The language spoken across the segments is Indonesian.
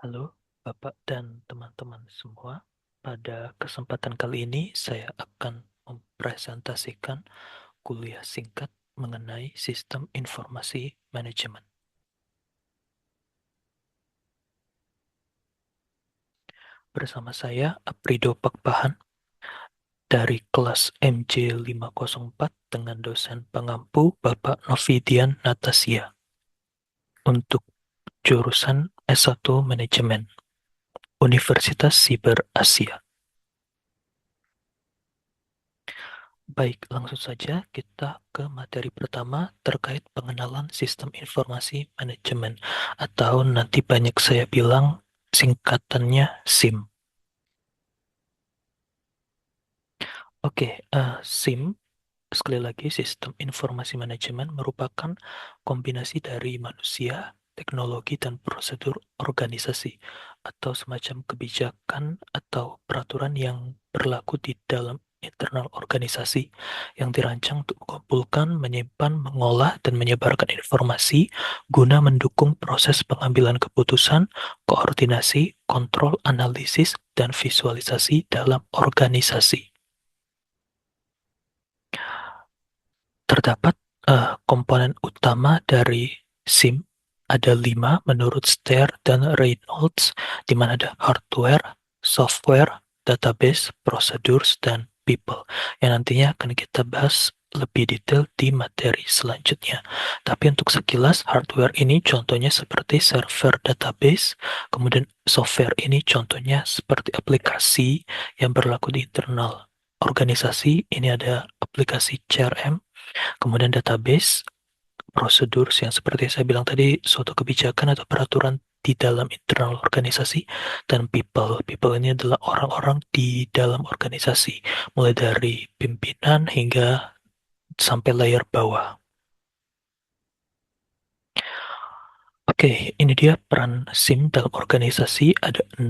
Halo, Bapak dan teman-teman semua. Pada kesempatan kali ini, saya akan mempresentasikan kuliah singkat mengenai sistem informasi manajemen. Bersama saya, Aprido Pakpahan, dari kelas MJ504 dengan dosen pengampu Bapak Novidian Natasya untuk jurusan S1 Manajemen, Universitas Siber Asia. Baik, langsung saja kita ke materi pertama terkait pengenalan sistem informasi manajemen atau nanti banyak saya bilang singkatannya SIM. Oke, SIM sekali lagi sistem informasi manajemen merupakan kombinasi dari manusia, teknologi dan prosedur organisasi atau semacam kebijakan atau peraturan yang berlaku di dalam internal organisasi yang dirancang untuk mengumpulkan, menyimpan, mengolah, dan menyebarkan informasi guna mendukung proses pengambilan keputusan, koordinasi, kontrol, analisis, dan visualisasi dalam organisasi. Terdapat komponen utama dari SIM, ada 5 menurut Stair dan Reynolds, di mana ada hardware, software, database, procedures, dan people, yang nantinya akan kita bahas lebih detail di materi selanjutnya. Tapi untuk sekilas, hardware ini contohnya seperti server database, kemudian software ini contohnya seperti aplikasi yang berlaku di internal organisasi. Ini ada aplikasi CRM. Kemudian database, prosedur yang seperti saya bilang tadi, suatu kebijakan atau peraturan di dalam internal organisasi, dan people. People ini adalah orang-orang di dalam organisasi, mulai dari pimpinan hingga sampai layer bawah. Oke, ini dia peran SIM dalam organisasi. Ada 6,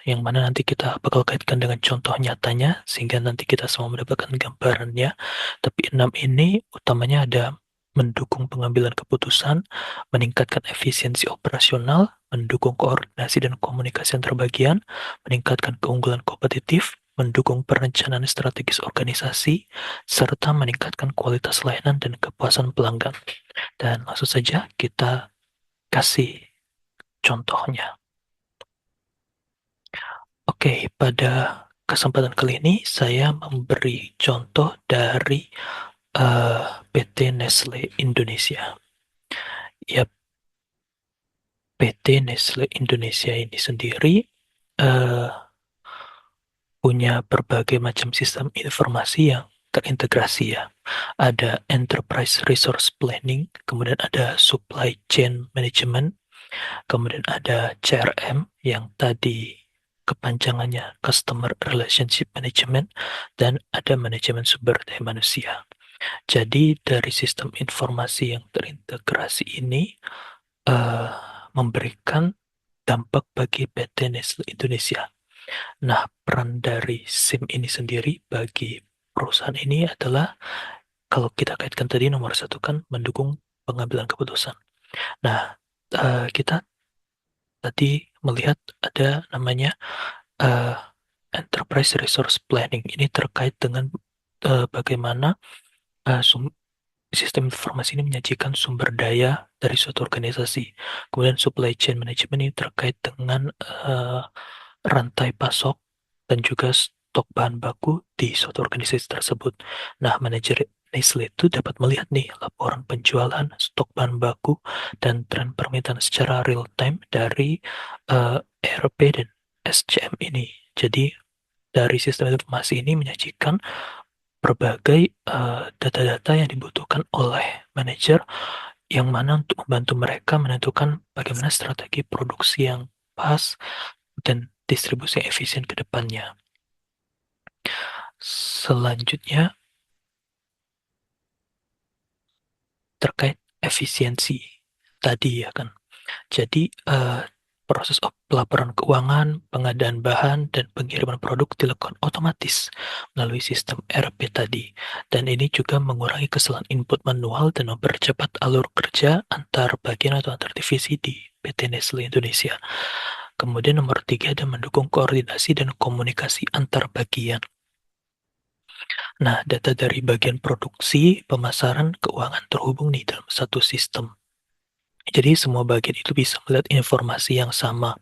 yang mana nanti kita bakal kaitkan dengan contoh nyatanya, sehingga nanti kita semua mendapatkan gambarannya. Tapi 6 ini utamanya ada mendukung pengambilan keputusan, meningkatkan efisiensi operasional, mendukung koordinasi dan komunikasi antar bagian, meningkatkan keunggulan kompetitif, mendukung perencanaan strategis organisasi, serta meningkatkan kualitas layanan dan kepuasan pelanggan. Dan langsung saja kita kasih contohnya. Oke, pada kesempatan kali ini saya memberi contoh dari PT Nestle Indonesia. Ya, PT Nestle Indonesia ini sendiri eh, punya berbagai macam sistem informasi yang terintegrasi ya. Ada Enterprise Resource Planning, kemudian ada Supply Chain Management, kemudian ada CRM yang tadi kepanjangannya Customer Relationship Management, dan ada manajemen sumber daya manusia. Jadi dari sistem informasi yang terintegrasi ini eh, memberikan dampak bagi PT Nestle Indonesia. Nah, peran dari SIM ini sendiri bagi perusahaan ini adalah, kalau kita kaitkan tadi, nomor satu kan mendukung pengambilan keputusan. Nah, kita tadi melihat ada namanya eh, Enterprise Resource Planning. Ini terkait dengan bagaimana eh, sum- sistem informasi ini menyajikan sumber daya dari suatu organisasi. Kemudian supply chain management ini terkait dengan rantai pasok dan juga stok bahan baku di suatu organisasi tersebut. Nah, manajer Nestle itu dapat melihat nih laporan penjualan, stok bahan baku, dan tren permintaan secara real time dari ERP dan SCM ini. Jadi, dari sistem informasi ini menyajikan berbagai data-data yang dibutuhkan oleh manajer, yang mana untuk membantu mereka menentukan bagaimana strategi produksi yang pas dan distribusi yang efisien ke depannya. Selanjutnya, terkait efisiensi tadi ya kan. Jadi proses pelaporan keuangan, pengadaan bahan, dan pengiriman produk dilakukan otomatis melalui sistem ERP tadi. Dan ini juga mengurangi kesalahan input manual dan mempercepat alur kerja antar bagian atau antar divisi di PT Nestle Indonesia. Kemudian nomor 3 ada mendukung koordinasi dan komunikasi antar bagian. Nah, data dari bagian produksi, pemasaran, keuangan terhubung nih dalam satu sistem. Jadi semua bagian itu bisa melihat informasi yang sama,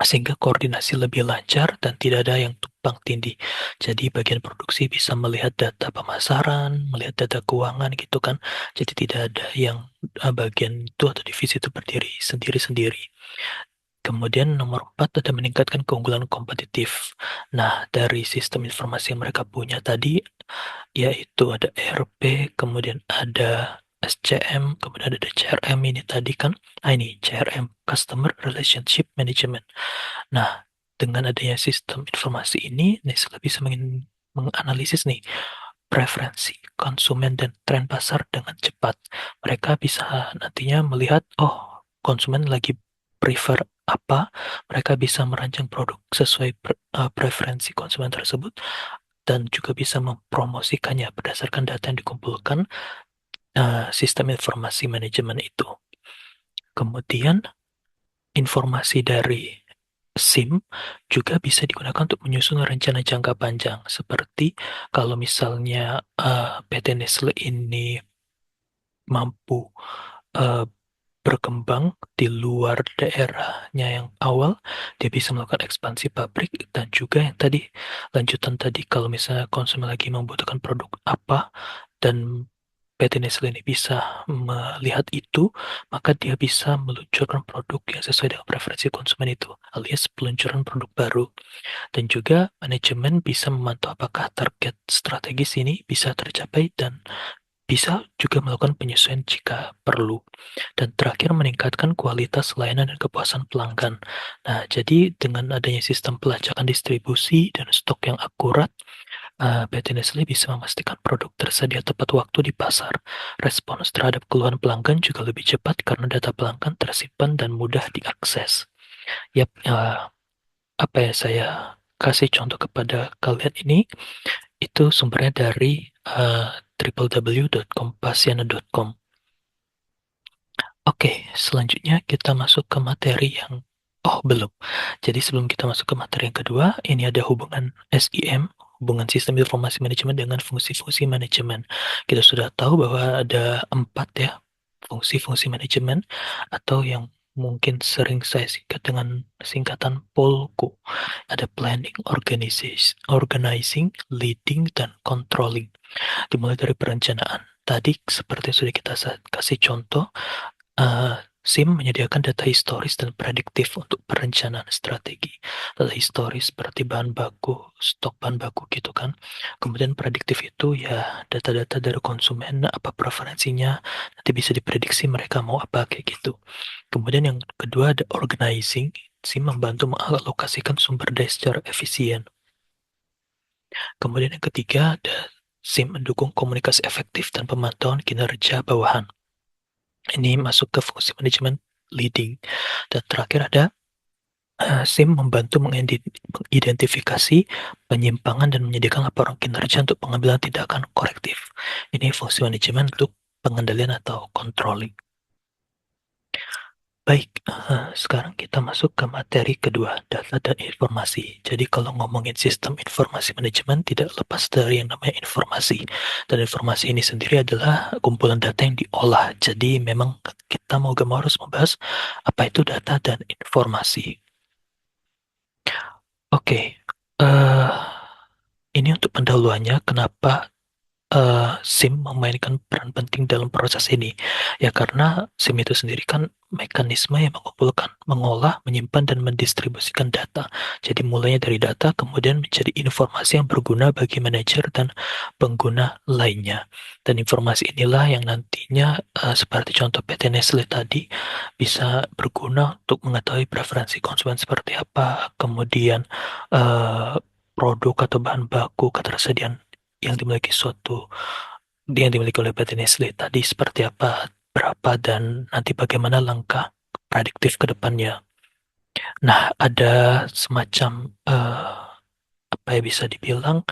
sehingga koordinasi lebih lancar dan tidak ada yang tumpang tindih. Jadi bagian produksi bisa melihat data pemasaran, melihat data keuangan gitu kan. Jadi tidak ada yang bagian itu atau divisi itu berdiri sendiri-sendiri. Kemudian nomor 4 ada meningkatkan keunggulan kompetitif. Nah, dari sistem informasi yang mereka punya tadi, yaitu ada ERP, kemudian ada SCM, kemudian ada CRM ini tadi kan. Nah, ini CRM, Customer Relationship Management. Nah, dengan adanya sistem informasi ini, Nestle bisa menganalisis nih preferensi konsumen dan tren pasar dengan cepat. Mereka bisa nantinya melihat, oh, konsumen lagi prefer apa, mereka bisa merancang produk sesuai preferensi konsumen tersebut dan juga bisa mempromosikannya berdasarkan data yang dikumpulkan sistem informasi manajemen itu. Kemudian informasi dari SIM juga bisa digunakan untuk menyusun rencana jangka panjang. Seperti kalau misalnya PT Nestle ini mampu eh, berkembang di luar daerahnya yang awal, dia bisa melakukan ekspansi pabrik dan juga yang tadi lanjutan tadi kalau misalnya konsumen lagi membutuhkan produk apa dan PT Nestle ini bisa melihat itu, maka dia bisa meluncurkan produk yang sesuai dengan preferensi konsumen itu, alias peluncuran produk baru. Dan juga manajemen bisa memantau apakah target strategis ini bisa tercapai dan bisa juga melakukan penyesuaian jika perlu. Dan terakhir meningkatkan kualitas layanan dan kepuasan pelanggan. Nah, jadi dengan adanya sistem pelacakan distribusi dan stok yang akurat, PT Nestle bisa memastikan produk tersedia tepat waktu di pasar. Respons terhadap keluhan pelanggan juga lebih cepat karena data pelanggan tersimpan dan mudah diakses. Yap, apa ya saya kasih contoh kepada kalian ini, itu sumbernya dari www.kompasiana.com. Oke, selanjutnya kita masuk ke materi yang belum. Jadi sebelum kita masuk ke materi yang kedua, ini ada hubungan SIM, hubungan sistem informasi manajemen dengan fungsi-fungsi manajemen. Kita sudah tahu bahwa ada 4 ya fungsi-fungsi manajemen atau yang mungkin sering saya singkat dengan singkatan POLCO. Ada planning, organizing, leading, dan controlling. Dimulai dari perencanaan. Tadi seperti yang sudah kita kasih contoh, SIM menyediakan data historis dan prediktif untuk perencanaan strategi. Data historis seperti bahan baku, stok bahan baku gitu kan. Kemudian prediktif itu ya data-data dari konsumen, apa preferensinya, nanti bisa diprediksi mereka mau apa kayak gitu. Kemudian yang kedua ada organizing, SIM membantu mengalokasikan sumber daya secara efisien. Kemudian yang ketiga ada SIM mendukung komunikasi efektif dan pemantauan kinerja bawahan. Ini masuk ke fungsi manajemen leading. Dan terakhir ada SIM membantu mengidentifikasi penyimpangan dan menyediakan laporan kinerja untuk pengambilan tindakan korektif. Ini fungsi manajemen untuk pengendalian atau controlling. Baik, sekarang kita masuk ke materi kedua, data dan informasi. Jadi kalau ngomongin sistem informasi manajemen tidak lepas dari yang namanya informasi. Dan informasi ini sendiri adalah kumpulan data yang diolah. Jadi memang kita mau gak mau harus membahas apa itu data dan informasi. Oke, ini untuk pendahuluannya kenapa SIM memainkan peran penting dalam proses ini. Ya karena SIM itu sendiri kan mekanisme yang mengumpulkan, mengolah, menyimpan, dan mendistribusikan data. Jadi mulainya dari data, kemudian menjadi informasi yang berguna bagi manajer dan pengguna lainnya. Dan informasi inilah yang nantinya, seperti contoh PT Nestle tadi, bisa berguna untuk mengetahui preferensi konsumen seperti apa, kemudian eh, produk atau bahan baku ketersediaan yang dimiliki oleh PT Nestle tadi seperti apa, berapa, dan nanti bagaimana langkah prediktif ke depannya. Nah, ada semacam apa ya bisa dibilang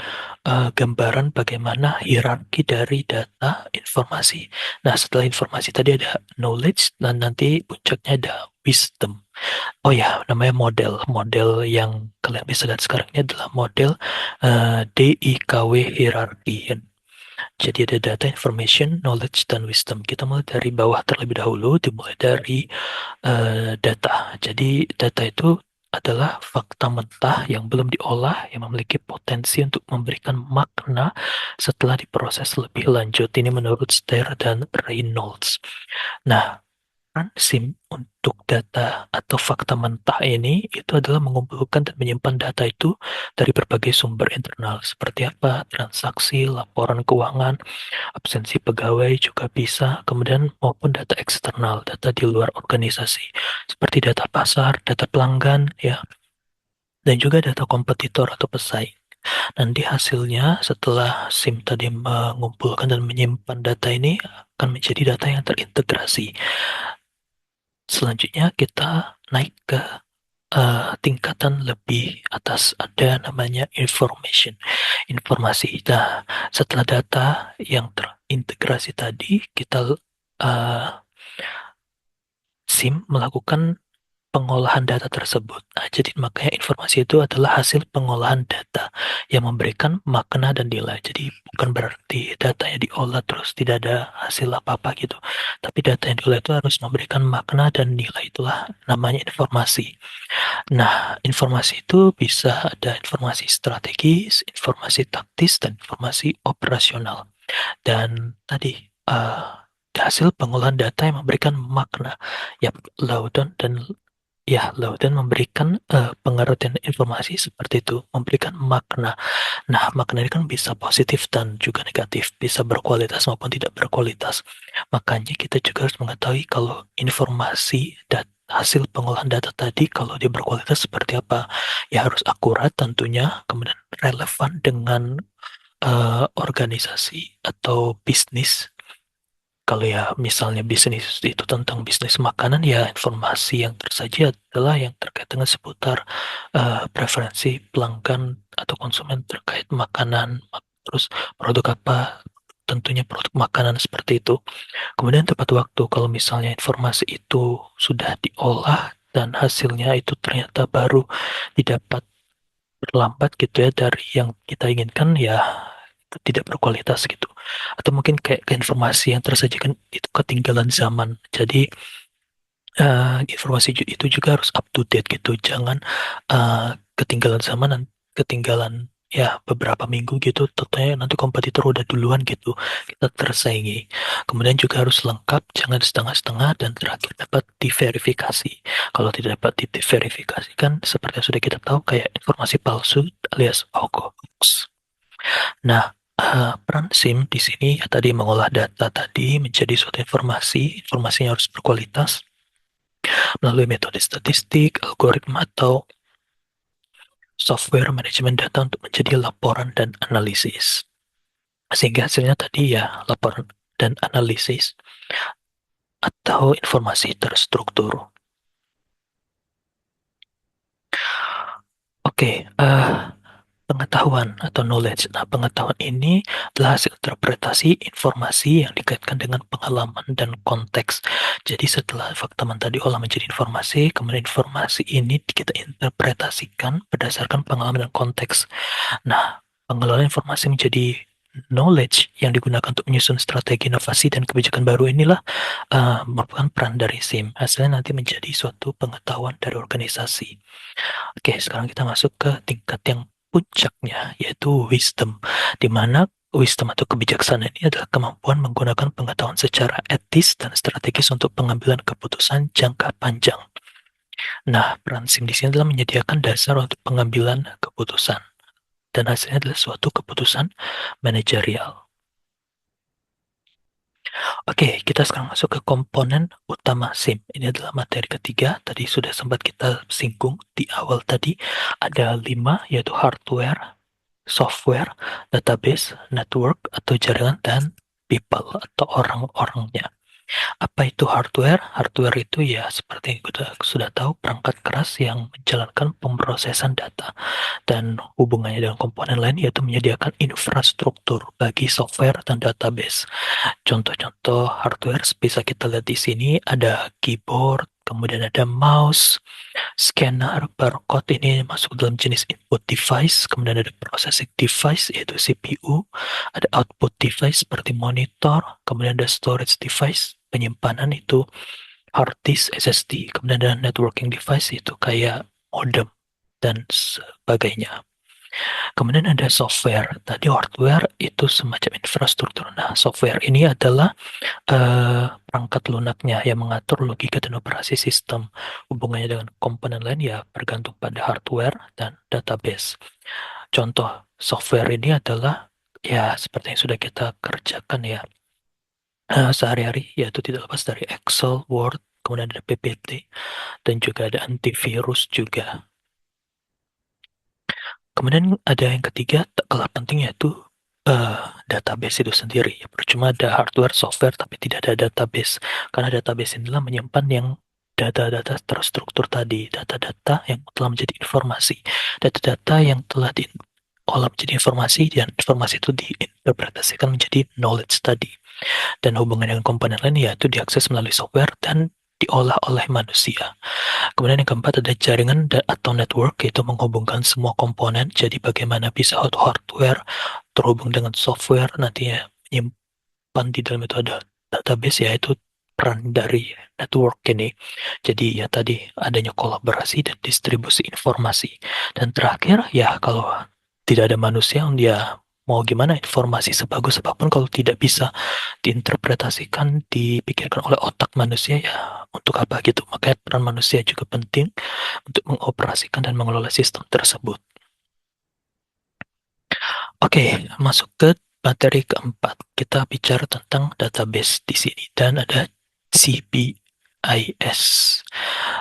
gambaran bagaimana hierarki dari data informasi. Nah, setelah informasi tadi ada knowledge dan nanti puncaknya ada wisdom. Oh ya, namanya model. Model yang kalian bisa lihat sekarang ini adalah model DIKW hierarchy. Jadi ada data, information, knowledge, dan wisdom. Kita mulai dari bawah terlebih dahulu, dimulai dari data. Jadi data itu adalah fakta mentah yang belum diolah, yang memiliki potensi untuk memberikan makna setelah diproses lebih lanjut. Ini menurut Steyer dan Reynolds. Nah, peran SIM untuk data atau fakta mentah ini itu adalah mengumpulkan dan menyimpan data itu dari berbagai sumber internal seperti apa transaksi, laporan keuangan, absensi pegawai juga bisa, kemudian maupun data eksternal, data di luar organisasi seperti data pasar, data pelanggan ya, dan juga data kompetitor atau pesaing. Nanti hasilnya setelah SIM tadi mengumpulkan dan menyimpan data ini akan menjadi data yang terintegrasi. Selanjutnya kita naik ke tingkatan lebih atas, ada namanya information, informasi. Nah, setelah data yang terintegrasi tadi, kita SIM melakukan pengolahan data tersebut. Nah, jadi makanya informasi itu adalah hasil pengolahan data yang memberikan makna dan nilai. Jadi bukan berarti datanya diolah terus tidak ada hasil apa-apa gitu. Tapi data yang diolah itu harus memberikan makna dan nilai. Itulah namanya informasi. Nah, informasi itu bisa ada informasi strategis, informasi taktis, dan informasi operasional. Dan tadi hasil pengolahan data yang memberikan makna. Ya, Laudon dan Laudon memberikan pengertian informasi seperti itu, memberikan makna. Nah, makna ini kan bisa positif dan juga negatif, bisa berkualitas maupun tidak berkualitas. Makanya kita juga harus mengetahui kalau informasi dan hasil pengolahan data tadi kalau dia berkualitas seperti apa. Ya harus akurat tentunya, kemudian relevan dengan organisasi atau bisnis. Kalau ya misalnya bisnis itu tentang bisnis makanan, ya informasi yang tersaji adalah yang terkait dengan seputar preferensi pelanggan atau konsumen terkait makanan, terus produk apa, tentunya produk makanan seperti itu. Kemudian tepat waktu, kalau misalnya informasi itu sudah diolah dan hasilnya itu ternyata baru didapat terlambat gitu ya dari yang kita inginkan, ya itu tidak berkualitas gitu. Atau mungkin kayak informasi yang tersajikan itu ketinggalan zaman. Jadi informasi itu juga harus up to date gitu. Jangan ketinggalan zaman dan ketinggalan ya beberapa minggu gitu. Tentunya nanti kompetitor udah duluan gitu. Kita tersaingi. Kemudian juga harus lengkap, jangan setengah-setengah, dan terakhir dapat diverifikasi. Kalau tidak dapat diverifikasi kan seperti yang sudah kita tahu kayak informasi palsu alias hoax. Nah, peran SIM di sini ya tadi mengolah data tadi menjadi suatu informasi, informasinya harus berkualitas melalui metode statistik, algoritma, atau software manajemen data untuk menjadi laporan dan analisis. Sehingga hasilnya tadi ya laporan dan analisis atau informasi terstruktur. Oke, pengetahuan atau knowledge. Nah, pengetahuan ini adalah hasil interpretasi informasi yang dikaitkan dengan pengalaman dan konteks. Jadi setelah fakta mentah diolah menjadi informasi, kemudian informasi ini kita interpretasikan berdasarkan pengalaman dan konteks. Nah, pengelolaan informasi menjadi knowledge yang digunakan untuk menyusun strategi inovasi dan kebijakan baru inilah merupakan peran dari SIM. Hasilnya nanti menjadi suatu pengetahuan dari organisasi. Oke, sekarang kita masuk ke tingkat yang puncaknya, yaitu wisdom, di mana wisdom atau kebijaksanaan ini adalah kemampuan menggunakan pengetahuan secara etis dan strategis untuk pengambilan keputusan jangka panjang. Nah, peran SIM di sini adalah menyediakan dasar untuk pengambilan keputusan, dan hasilnya adalah suatu keputusan manajerial. Oke, kita sekarang masuk ke komponen utama SIM. Ini adalah materi ketiga. Tadi sudah sempat kita singgung di awal tadi. Ada 5, yaitu hardware, software, database, network atau jaringan, dan people atau orang-orangnya. Apa itu hardware? Hardware itu ya seperti yang kita sudah tahu, perangkat keras yang menjalankan pemrosesan data, dan hubungannya dengan komponen lain yaitu menyediakan infrastruktur bagi software dan database. Contoh-contoh hardware bisa kita lihat di sini, ada keyboard, kemudian ada mouse, scanner, barcode ini masuk dalam jenis input device, kemudian ada processing device yaitu CPU, ada output device seperti monitor, kemudian ada storage device, penyimpanan itu hard disk, SSD, kemudian ada networking device itu kayak modem dan sebagainya. Kemudian ada software. Tadi hardware itu semacam infrastruktur. Nah, software ini adalah perangkat lunaknya yang mengatur logika dan operasi sistem. Hubungannya dengan komponen lain ya bergantung pada hardware dan database. Contoh software ini adalah ya seperti yang sudah kita kerjakan ya sehari-hari, yaitu tidak lepas dari Excel, Word, kemudian ada PPT, dan juga ada antivirus juga. Kemudian ada yang ketiga, tak kalah penting yaitu database itu sendiri. Ya, percuma ada hardware, software, tapi tidak ada database. Karena database inilah menyimpan yang data-data terstruktur tadi, data-data yang telah menjadi informasi, data-data yang telah diolah menjadi informasi, dan informasi itu diinterpretasikan menjadi knowledge tadi. Dan hubungan dengan komponen lain yaitu diakses melalui software dan diolah oleh manusia. Kemudian yang keempat ada jaringan atau network, yaitu menghubungkan semua komponen. Jadi bagaimana bisa hardware terhubung dengan software, nantinya menyimpan di dalam itu ada database, yaitu peran dari network ini. Jadi ya tadi adanya kolaborasi dan distribusi informasi. Dan terakhir ya kalau tidak ada manusia, dia mau gimana informasi sebagus apapun kalau tidak bisa diinterpretasikan, dipikirkan oleh otak manusia ya untuk apa gitu. Makanya peran manusia juga penting untuk mengoperasikan dan mengelola sistem tersebut. Oke, masuk ke materi keempat. Kita bicara tentang database di sini dan ada CBIS.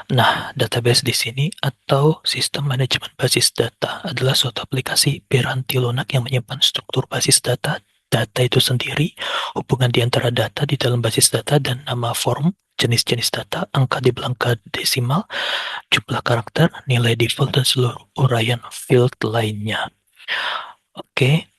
Nah, database di sini atau sistem manajemen basis data adalah suatu aplikasi piranti lunak yang menyimpan struktur basis data, data itu sendiri, hubungan di antara data di dalam basis data dan nama form, jenis-jenis data, angka di belakang desimal, jumlah karakter, nilai default, dan seluruh uraian field lainnya. Oke,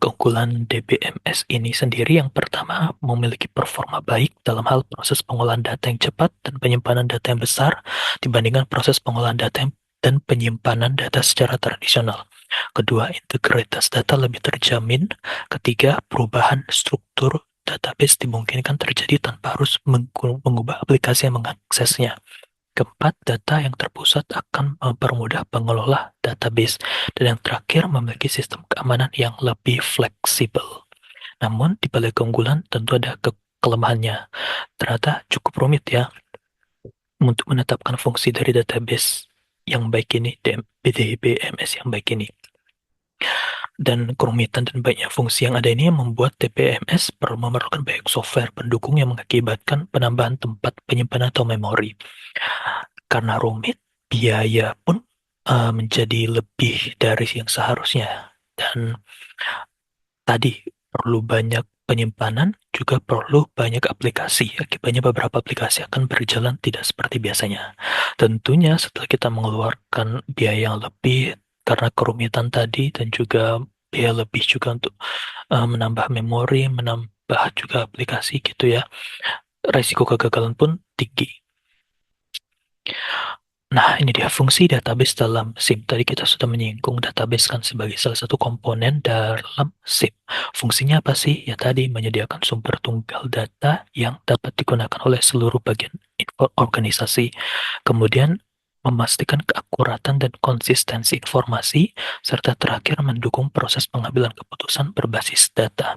keunggulan DBMS ini sendiri yang pertama memiliki performa baik dalam hal proses pengolahan data yang cepat dan penyimpanan data yang besar dibandingkan proses pengolahan data dan penyimpanan data secara tradisional. Kedua, integritas data lebih terjamin. Ketiga, perubahan struktur database dimungkinkan terjadi tanpa harus mengubah aplikasi yang mengaksesnya. Keempat, data yang terpusat akan mempermudah pengelola database. Dan yang terakhir, memiliki sistem keamanan yang lebih fleksibel. Namun, di balik keunggulan tentu ada kelemahannya. Ternyata cukup rumit ya untuk menetapkan fungsi dari database yang baik ini, DBMS yang baik ini. Dan kerumitan dan banyak fungsi yang ada ini yang membuat DBMS perlu memerlukan banyak software pendukung yang mengakibatkan penambahan tempat penyimpanan atau memori. Karena rumit, biaya pun menjadi lebih dari yang seharusnya. Dan tadi perlu banyak penyimpanan, juga perlu banyak aplikasi. Akibatnya beberapa aplikasi akan berjalan tidak seperti biasanya. Tentunya setelah kita mengeluarkan biaya yang lebih karena kerumitan tadi dan juga biaya lebih juga untuk menambah memori, menambah juga aplikasi gitu ya. Resiko kegagalan pun tinggi. Nah, ini dia fungsi database dalam SIM. Tadi kita sudah menyinggung database kan sebagai salah satu komponen dalam SIM. Fungsinya apa sih? Ya tadi menyediakan sumber tunggal data yang dapat digunakan oleh seluruh bagian organisasi. Kemudian memastikan keakuratan dan konsistensi informasi, serta terakhir mendukung proses pengambilan keputusan berbasis data.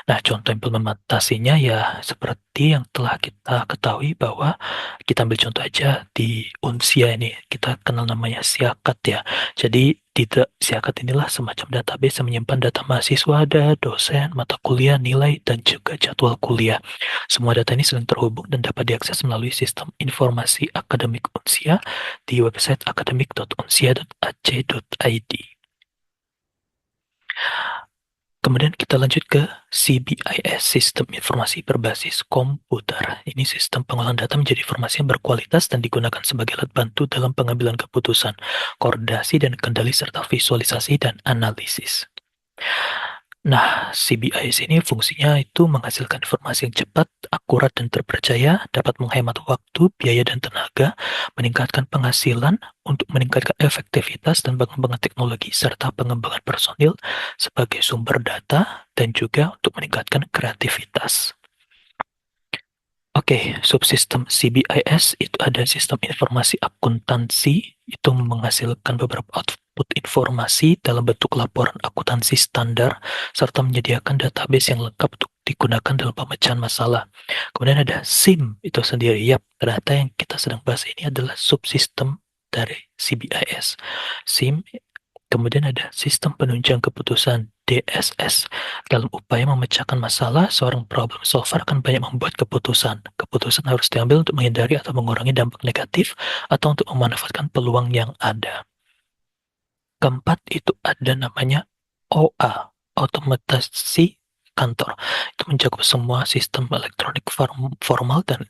Nah, contoh implementasinya ya seperti yang telah kita ketahui bahwa kita ambil contoh aja di Unsia ini, kita kenal namanya Siakat ya. Jadi di Siakat inilah semacam database yang menyimpan data mahasiswa, ada dosen, mata kuliah, nilai, dan juga jadwal kuliah. Semua data ini saling terhubung dan dapat diakses melalui sistem informasi akademik Unsia di website akademik.unsia.ac.id. Kemudian kita lanjut ke CBIS, Sistem Informasi Berbasis Komputer. Ini sistem pengolahan data menjadi informasi yang berkualitas dan digunakan sebagai alat bantu dalam pengambilan keputusan, koordinasi dan kendali serta visualisasi dan analisis. Nah, CBIS ini fungsinya itu menghasilkan informasi yang cepat, akurat, dan terpercaya, dapat menghemat waktu, biaya, dan tenaga, meningkatkan penghasilan untuk meningkatkan efektivitas dan pengembangan teknologi, serta pengembangan personil sebagai sumber data, dan juga untuk meningkatkan kreativitas. Oke, subsistem CBIS itu ada sistem informasi akuntansi, itu menghasilkan beberapa output informasi dalam bentuk laporan akuntansi standar, serta menyediakan database yang lengkap untuk digunakan dalam pemecahan masalah. Kemudian ada SIM itu sendiri. Yap, ternyata yang kita sedang bahas ini adalah subsistem dari CBIS. SIM. Kemudian ada sistem penunjang keputusan DSS. Dalam upaya memecahkan masalah, seorang problem solver akan banyak membuat keputusan. Keputusan harus diambil untuk menghindari atau mengurangi dampak negatif atau untuk memanfaatkan peluang yang ada. Keempat itu ada namanya OA, otomatisasi kantor. Itu mencakup semua sistem elektronik formal dan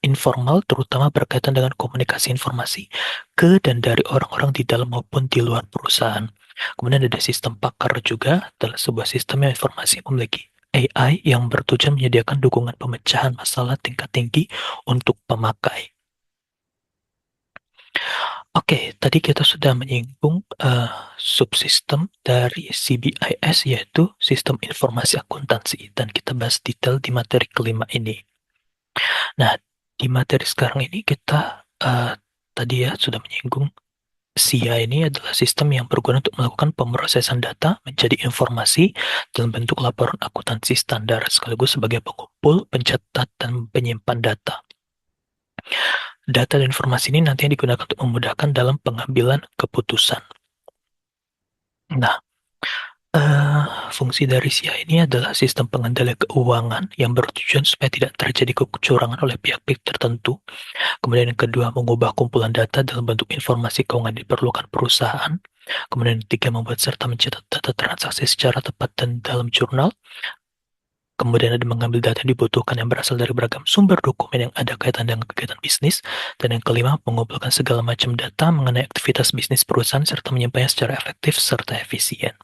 informal, terutama berkaitan dengan komunikasi informasi ke dan dari orang-orang di dalam maupun di luar perusahaan. Kemudian ada sistem pakar juga, adalah sebuah sistem yang informasi memiliki AI yang bertujuan menyediakan dukungan pemecahan masalah tingkat tinggi untuk pemakai. Oke, tadi kita sudah menyinggung subsistem dari CBIS, yaitu Sistem Informasi Akuntansi, dan kita bahas detail di materi kelima ini. Nah, di materi sekarang ini kita tadi ya sudah menyinggung SIA ini adalah sistem yang berguna untuk melakukan pemrosesan data menjadi informasi dalam bentuk laporan akuntansi standar, sekaligus sebagai pengumpul, pencatat, dan penyimpan data. Data dan informasi ini nantinya digunakan untuk memudahkan dalam pengambilan keputusan. Nah, fungsi dari SIA ini adalah sistem pengendalian keuangan yang bertujuan supaya tidak terjadi kecurangan oleh pihak-pihak tertentu. Kemudian yang kedua, mengubah kumpulan data dalam bentuk informasi keuangan diperlukan perusahaan. Kemudian yang ketiga, membuat serta mencatat data transaksi secara tepat dan dalam jurnal. Kemudian ada mengambil data yang dibutuhkan yang berasal dari beragam sumber dokumen yang ada kaitan dengan kegiatan bisnis. Dan yang kelima, mengumpulkan segala macam data mengenai aktivitas bisnis perusahaan serta menyampaikannya secara efektif serta efisien.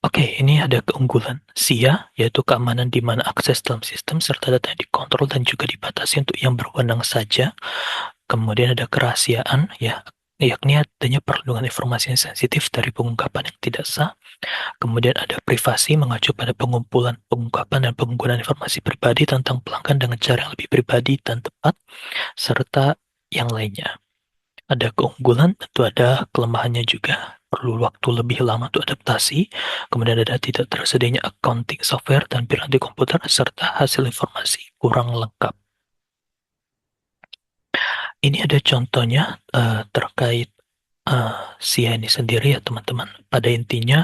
Oke, ini ada keunggulan SIA, yaitu keamanan di mana akses dalam sistem serta data yang dikontrol dan juga dibatasi untuk yang berwenang saja. Kemudian ada kerahasiaan, ya, yakni adanya perlindungan informasi yang sensitif dari pengungkapan yang tidak sah. Kemudian ada privasi mengacu pada pengumpulan, pengungkapan, dan penggunaan informasi pribadi tentang pelanggan dengan cara yang lebih pribadi dan tepat, serta yang lainnya. Ada keunggulan, tentu ada kelemahannya juga. Perlu waktu lebih lama untuk adaptasi. Kemudian ada tidak tersedianya accounting software dan piranti komputer, serta hasil informasi kurang lengkap. Ini ada contohnya terkait SIA ini sendiri ya teman-teman. Pada intinya,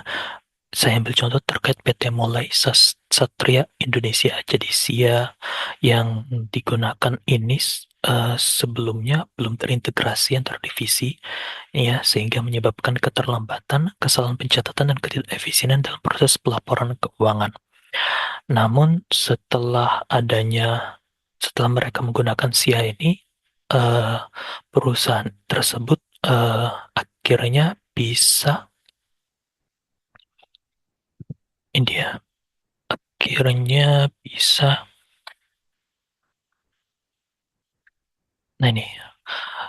saya ambil contoh terkait PT Molai Satria Indonesia. Jadi SIA yang digunakan ini sebelumnya belum terintegrasi antar divisi, ya, sehingga menyebabkan keterlambatan, kesalahan pencatatan, dan ketidakefisienan dalam proses pelaporan keuangan. Namun setelah mereka menggunakan SIA ini, eh, perusahaan tersebut akhirnya bisa India akhirnya bisa. Nah ini,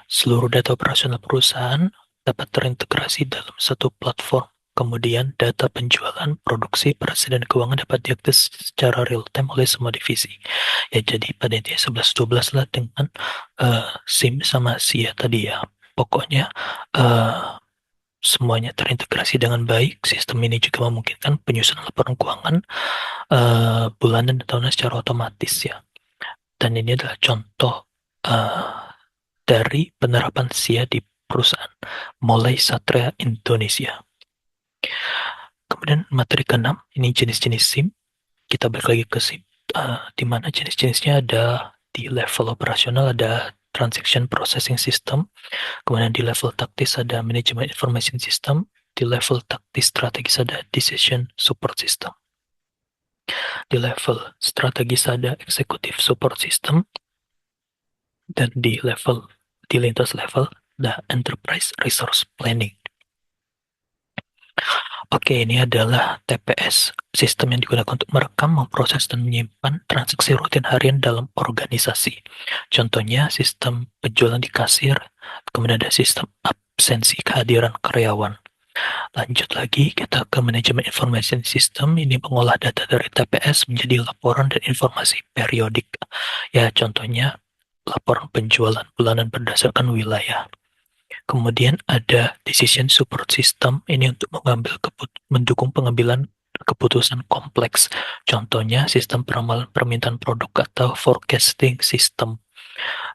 seluruh data operasional perusahaan dapat terintegrasi dalam satu platform. Kemudian data penjualan, produksi, persen, dan keuangan dapat diakses secara real time oleh semua divisi. Ya jadi pada intinya 11-12 lah dengan SIM sama SIA tadi ya. Pokoknya semuanya terintegrasi dengan baik. Sistem ini juga memungkinkan penyusunan laporan keuangan bulanan dan tahunan secara otomatis ya. Dan ini adalah contoh dari penerapan SIA di perusahaan Molai Satria Indonesia. Kemudian materi keenam, ini jenis-jenis SIM. Kita balik lagi ke SIM, di mana jenis-jenisnya ada di level operasional ada Transaction Processing System, kemudian di level taktis ada Management Information System, di level taktis strategis ada Decision Support System, di level strategis ada Executive Support System, dan di lintas level ada Enterprise Resource Planning. Oke, ini adalah TPS, sistem yang digunakan untuk merekam, memproses, dan menyimpan transaksi rutin harian dalam organisasi. Contohnya sistem penjualan di kasir, kemudian ada sistem absensi kehadiran karyawan. Lanjut lagi, kita ke manajemen information system. Ini mengolah data dari TPS menjadi laporan dan informasi periodik. Ya, contohnya laporan penjualan bulanan berdasarkan wilayah. Kemudian ada decision support system, ini untuk mendukung pengambilan keputusan kompleks. Contohnya sistem peramalan permintaan produk atau forecasting system.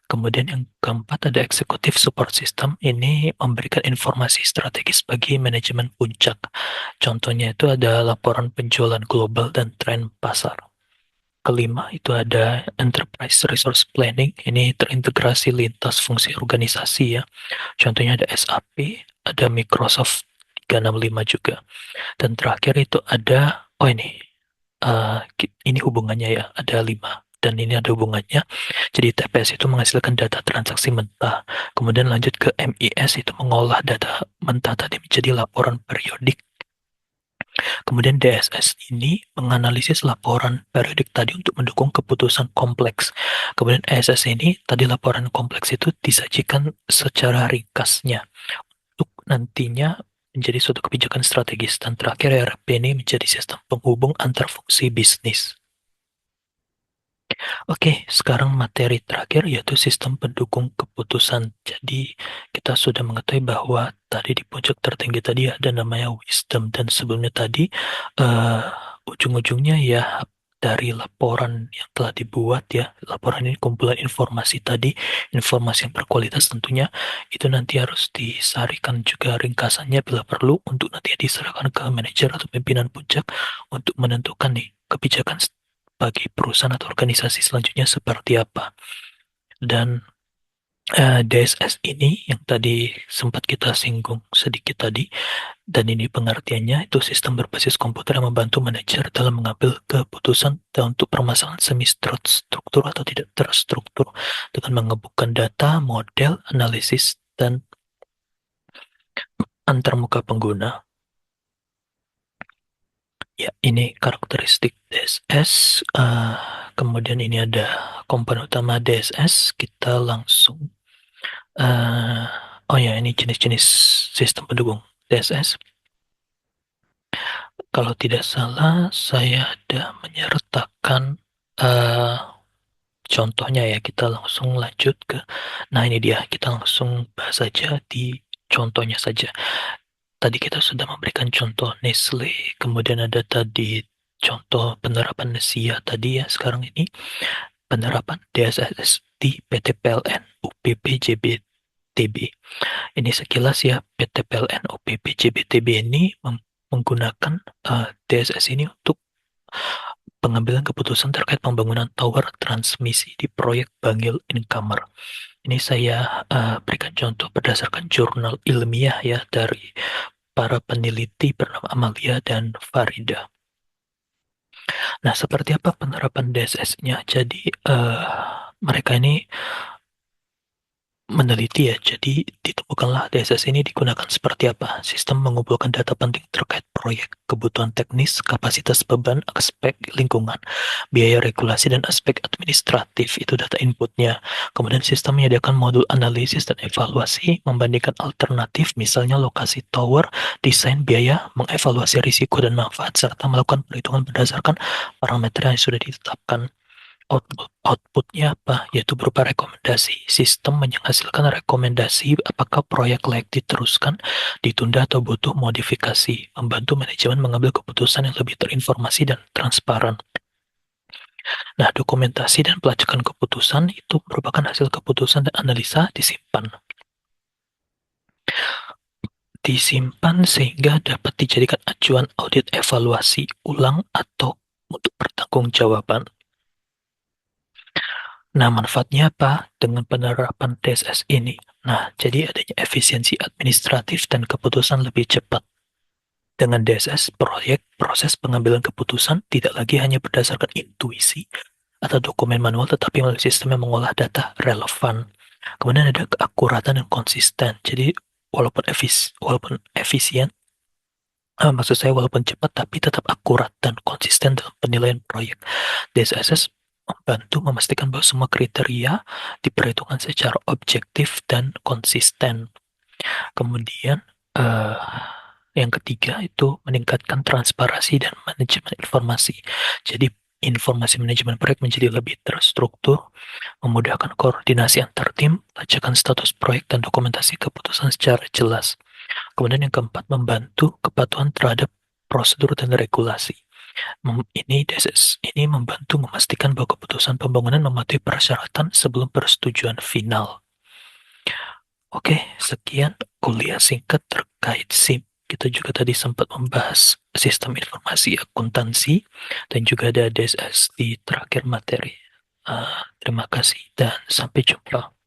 Kemudian yang keempat ada executive support system, ini memberikan informasi strategis bagi manajemen puncak. Contohnya itu ada laporan penjualan global dan tren pasar. Kelima itu ada enterprise resource planning, ini terintegrasi lintas fungsi organisasi ya. Contohnya ada SAP, ada Microsoft 365 juga. Dan terakhir itu ada, ini hubungannya ya, ada 5. Dan ini ada hubungannya. Jadi TPS itu menghasilkan data transaksi mentah. Kemudian lanjut ke MIS, itu mengolah data mentah tadi menjadi laporan periodik. Kemudian DSS ini menganalisis laporan periodik tadi untuk mendukung keputusan kompleks. Kemudian ESS ini tadi laporan kompleks itu disajikan secara ringkasnya untuk nantinya menjadi suatu kebijakan strategis. Dan terakhir ERP ini menjadi sistem penghubung antar fungsi bisnis. Oke, sekarang materi terakhir yaitu sistem pendukung keputusan. Jadi kita sudah mengetahui bahwa tadi di pojok tertinggi tadi ada namanya wisdom, dan sebelumnya tadi uh, ujung-ujungnya ya dari laporan yang telah dibuat ya. Laporan ini kumpulan informasi tadi, informasi yang berkualitas tentunya, itu nanti harus disarikan juga ringkasannya bila perlu untuk nanti diserahkan ke manajer atau pimpinan puncak untuk menentukan nih kebijakan bagi perusahaan atau organisasi selanjutnya seperti apa. Dan DSS ini yang tadi sempat kita singgung sedikit tadi, dan ini pengertiannya itu sistem berbasis komputer yang membantu manajer dalam mengambil keputusan untuk permasalahan semi struktur atau tidak terstruktur dengan menghubungkan data, model, analisis, dan antarmuka pengguna. Ya, ini karakteristik DSS. Kemudian ini ada komponen utama DSS. Kita langsung, uh, oh ya, ini jenis-jenis sistem pendukung DSS. Kalau tidak salah, saya ada menyertakan contohnya ya. Kita langsung lanjut ke, nah ini dia, kita langsung bahas saja di contohnya saja. Tadi kita sudah memberikan contoh Nestle, kemudian ada tadi contoh penerapan Nesia tadi ya. Sekarang ini penerapan DSS di PT PLN UPP JBTB. Ini sekilas ya, PT PLN UPP JBTB ini menggunakan DSS ini untuk pengambilan keputusan terkait pembangunan tower transmisi di proyek Bangil Incomer. Ini saya berikan contoh berdasarkan jurnal ilmiah ya dari para peneliti bernama Amalia dan Farida. Nah, seperti apa penerapan DSS-nya? Jadi, mereka ini meneliti ya, jadi ditemukanlah DSS ini digunakan seperti apa. Sistem mengumpulkan data penting terkait proyek, kebutuhan teknis, kapasitas beban, aspek lingkungan, biaya regulasi, dan aspek administratif, itu data inputnya. Kemudian sistem menyediakan modul analisis dan evaluasi, membandingkan alternatif, misalnya lokasi tower, desain, biaya, mengevaluasi risiko dan manfaat, serta melakukan perhitungan berdasarkan parameter yang sudah ditetapkan. Outputnya apa? Yaitu berupa rekomendasi. Sistem menghasilkan rekomendasi apakah proyek layak diteruskan, ditunda, atau butuh modifikasi, membantu manajemen mengambil keputusan yang lebih terinformasi dan transparan. Nah, dokumentasi dan pelacakan keputusan itu merupakan hasil keputusan dan analisa disimpan sehingga dapat dijadikan acuan audit evaluasi ulang atau untuk pertanggungjawaban. Nah, manfaatnya apa dengan penerapan DSS ini? Nah, jadi adanya efisiensi administratif dan keputusan lebih cepat. Dengan DSS, proyek proses pengambilan keputusan tidak lagi hanya berdasarkan intuisi atau dokumen manual, tetapi melalui sistem yang mengolah data relevan. Kemudian ada keakuratan dan konsisten. Jadi, walaupun efisien, Maksud saya walaupun cepat tapi tetap akurat dan konsisten dalam penilaian proyek. DSSS membantu memastikan bahwa semua kriteria diperhitungkan secara objektif dan konsisten. Kemudian, eh, yang ketiga itu meningkatkan transparansi dan manajemen informasi. Jadi informasi manajemen proyek menjadi lebih terstruktur, memudahkan koordinasi antar tim, pelacakan status proyek dan dokumentasi keputusan secara jelas. Kemudian yang keempat, membantu kepatuhan terhadap prosedur dan regulasi. Ini DSS ini membantu memastikan bahwa keputusan pembangunan mematuhi persyaratan sebelum persetujuan final. Oke, sekian kuliah singkat terkait SIM. Kita juga tadi sempat membahas sistem informasi akuntansi dan juga ada DSS di terakhir materi. Terima kasih dan sampai jumpa.